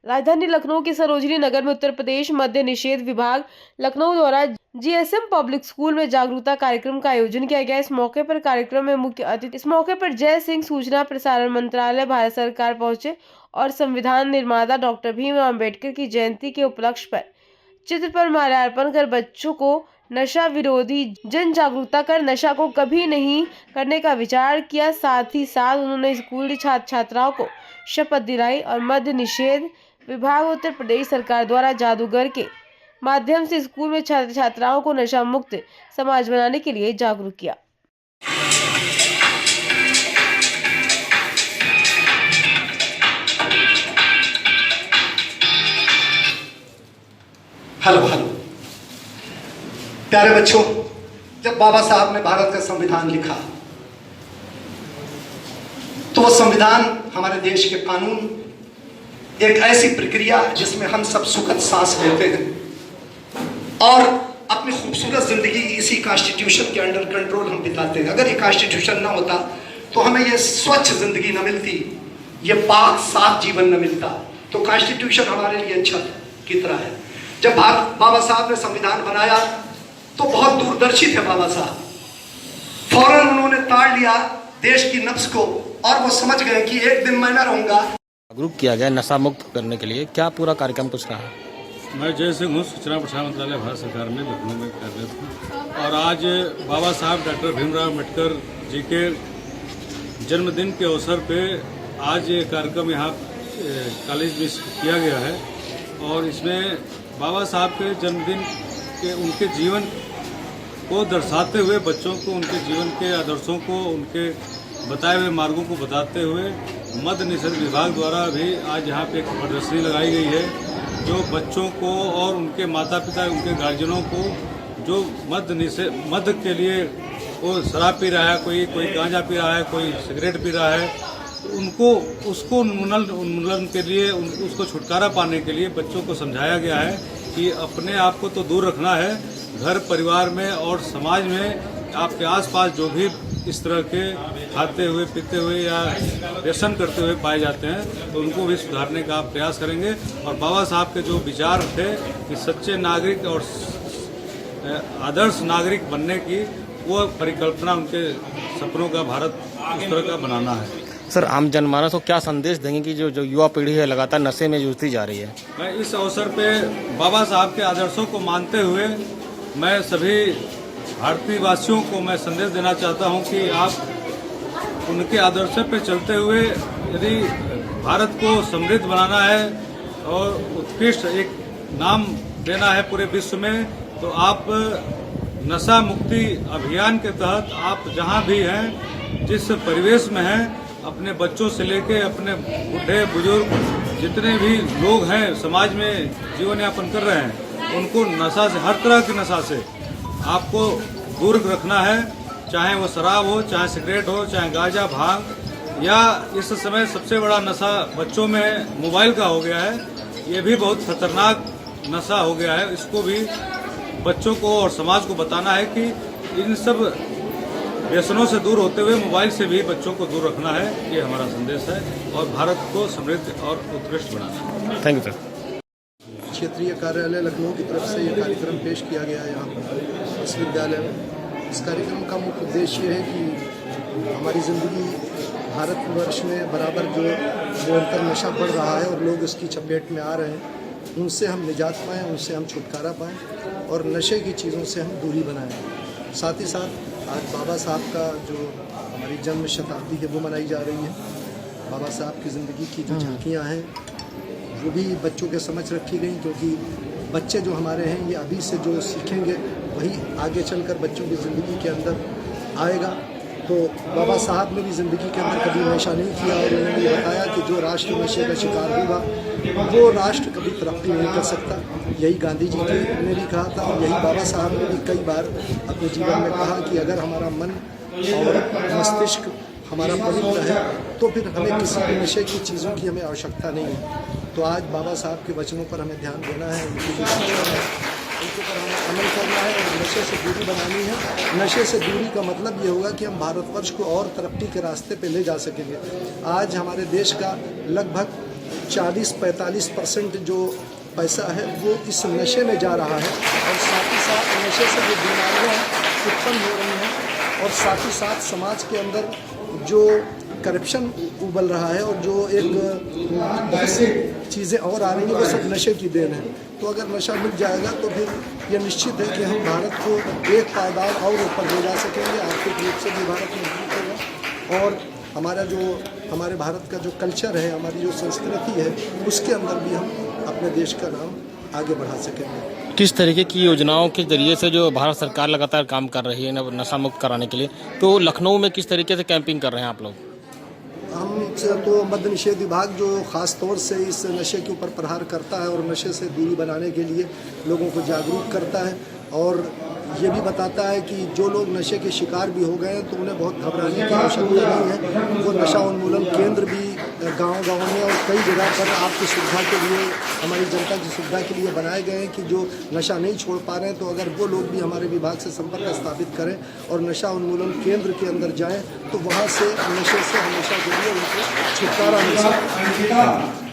राजधानी लखनऊ के सरोजनी नगर में उत्तर प्रदेश मद्य निषेध विभाग लखनऊ द्वारा जीएसएम पब्लिक स्कूल में जागरूकता कार्यक्रम का आयोजन किया गया। इस मौके पर कार्यक्रम में मुख्य अतिथि इस मौके पर जय सिंह सूचना प्रसारण मंत्रालय भारत सरकार पहुंचे और संविधान निर्माता डॉक्टर भीमराव अम्बेडकर की जयंती के उपलक्ष्य पर चित्र पर माल्यार्पण कर बच्चों को नशा विरोधी जन जागरूकता कर नशा को कभी नहीं करने का विचार किया। साथ ही साथ उन्होंने स्कूली छात्र छात्राओं को शपथ दिलाई और मद्य निषेध विभाग उत्तर प्रदेश सरकार द्वारा जादूगर के माध्यम से स्कूल में छात्र छात्राओं को नशा मुक्त समाज बनाने के लिए जागरूक किया। हेलो हेलो प्यारे बच्चों, जब बाबा साहब ने भारत का संविधान लिखा तो वो संविधान हमारे देश के कानून एक ऐसी प्रक्रिया जिसमें हम सब सुखद सांस लेते हैं और अपनी खूबसूरत जिंदगी इसी कॉन्स्टिट्यूशन के अंडर कंट्रोल हम बिताते हैं। अगर ये कॉन्स्टिट्यूशन ना होता तो हमें ये स्वच्छ जिंदगी न मिलती, ये पाक साफ जीवन न मिलता। तो कॉन्स्टिट्यूशन हमारे लिए छत की तरह है। जब बाबा साहब ने संविधान बनाया तो बहुत दूरदर्शी थे बाबा साहब। फौरन उन्होंने ताड़ लिया देश की नब्ज को और वो समझ गए कि एक दिन मैं न रहूंगा। जागरूक किया गया नशा मुक्त करने के लिए, क्या पूरा कार्यक्रम कुछ रहा? मैं जय सिंह हूँ, सूचना प्रसारण मंत्रालय भारत सरकार में लखनऊ में कार्यरत हूँ और आज बाबा साहब डॉक्टर भीमराव अम्बेडकर जी के जन्मदिन के अवसर पे आज ये कार्यक्रम यहाँ कॉलेज में किया गया है और इसमें बाबा साहब के जन्मदिन के उनके जीवन को दर्शाते हुए बच्चों को उनके जीवन के आदर्शों को उनके बताए हुए मार्गों को बताते हुए मद्य निषेध विभाग द्वारा भी आज यहाँ पे एक प्रदर्शनी लगाई गई है जो बच्चों को और उनके माता पिता उनके गार्जियनों को जो मद्य के लिए वो शराब पी रहा है, कोई गांजा पी रहा है, कोई सिगरेट पी रहा है, तो उनको उसको उन्मूलन के लिए उसको छुटकारा पाने के लिए बच्चों को समझाया गया है कि अपने आप को तो दूर रखना है, घर परिवार में और समाज में आपके आसपास जो भी इस तरह के खाते हुए पीते हुए या व्यसन करते हुए पाए जाते हैं तो उनको भी सुधारने का आप प्रयास करेंगे। और बाबा साहब के जो विचार थे कि सच्चे नागरिक और आदर्श नागरिक बनने की वो परिकल्पना उनके सपनों का भारत उस तरह का बनाना है। सर, आम जनमानस को क्या संदेश देंगे कि जो युवा पीढ़ी है लगातार नशे में जूझती जा रही है? मैं इस अवसर पे बाबा साहब के आदर्शों को मानते हुए मैं सभी भारतीय वासियों को मैं संदेश देना चाहता हूं कि आप उनके आदर्शों पे चलते हुए यदि भारत को समृद्ध बनाना है और उत्कृष्ट एक नाम देना है पूरे विश्व में तो आप नशा मुक्ति अभियान के तहत आप जहां भी हैं, जिस परिवेश में हैं, अपने बच्चों से लेके अपने बूढ़े बुजुर्ग जितने भी लोग हैं समाज में जीवन यापन कर रहे हैं उनको नशा से, हर तरह की नशा से आपको दूर रखना है। चाहे वो शराब हो, चाहे सिगरेट हो, चाहे गांजा भांग या इस समय सबसे बड़ा नशा बच्चों में मोबाइल का हो गया है। ये भी बहुत खतरनाक नशा हो गया है। इसको भी बच्चों को और समाज को बताना है कि इन सब व्यसनों से दूर होते हुए मोबाइल से भी बच्चों को दूर रखना है। ये हमारा संदेश है और भारत को समृद्ध और उत्कृष्ट बनाना है। Thank you sir. क्षेत्रीय कार्यालय लखनऊ की तरफ से ये कार्यक्रम पेश किया गया है यहाँ पर विश्वविद्यालय में। इस कार्यक्रम का मुख्य उद्देश्य ये है कि हमारी ज़िंदगी भारतवर्ष में बराबर जो निरंतर नशा बढ़ रहा है और लोग इसकी चपेट में आ रहे हैं, उनसे हम निजात पाएँ, उनसे हम छुटकारा पाएँ और नशे की चीज़ों से हम दूरी बनाएँ। साथ ही साथ आज बाबा साहब का जो हमारी जन्म शताब्दी है वो मनाई जा रही है। बाबा साहब की ज़िंदगी की जो झांकियाँ हैं वो भी बच्चों के समझ रखी गई, क्योंकि बच्चे जो हमारे हैं ये अभी से जो सीखेंगे वही आगे चलकर बच्चों की ज़िंदगी के अंदर आएगा। तो बाबा साहब ने भी ज़िंदगी के अंदर कभी नशा नहीं किया और उन्होंने ये बताया कि जो राष्ट्र नशे का शिकार होगा वो राष्ट्र कभी तरक्की नहीं कर सकता। यही गांधी जी ने भी कहा था और यही बाबा साहब ने भी कई बार अपने जीवन में कहा कि अगर हमारा मन और मस्तिष्क हमारा पवित्र है तो फिर हमें किसी भी नशे की चीज़ों की हमें आवश्यकता नहीं है। तो आज बाबा साहब के वचनों पर हमें ध्यान देना है, उनके पर हमें अमल करना है और नशे से दूरी बनानी है। नशे से दूरी का मतलब ये होगा कि हम भारतवर्ष को और तरक्की के रास्ते पे ले जा सकेंगे। आज हमारे देश का लगभग 40-45% जो पैसा है वो इस नशे में जा रहा है, और साथ ही साथ नशे से जो बीमारियाँ उत्पन्न हो रही हैं, और साथ ही साथ समाज के अंदर जो करप्शन उबल रहा है, और जो एक बहुत सी चीज़ें और आ रही हैं, वो सब नशे की देन है। तो अगर नशा मिट जाएगा तो फिर यह निश्चित है कि हम भारत को एक पायदान और ऊपर ले जा सकेंगे, आर्थिक रूप से भी भारत मजबूत होगा, और हमारे भारत का जो कल्चर है, हमारी जो संस्कृति है, उसके अंदर भी हम अपने देश का नाम आगे बढ़ा सकेंगे। किस तरीके की योजनाओं के जरिए से जो भारत सरकार लगातार काम कर रही है नशा मुक्त कराने के लिए, तो लखनऊ में किस तरीके से कैंपिंग कर रहे हैं आप लोग? हम तो मद्य निषेध विभाग जो ख़ास तौर से इस नशे के ऊपर प्रहार करता है और नशे से दूरी बनाने के लिए लोगों को जागरूक करता है, और ये भी बताता है कि जो लोग नशे के शिकार भी हो गए हैं तो उन्हें बहुत घबराने की आवश्यकता नहीं है। वो नशा उन्मूलन केंद्र भी गांव-गांव में और कई जगह पर आपकी सुविधा के लिए, हमारी जनता की सुविधा के लिए बनाए गए हैं कि जो नशा नहीं छोड़ पा रहे हैं, तो अगर वो लोग भी हमारे विभाग से संपर्क स्थापित करें और नशा उन्मूलन केंद्र के अंदर जाएं, तो वहाँ से नशे से हमेशा के लिए उनको छुटकारा मिल सकता है।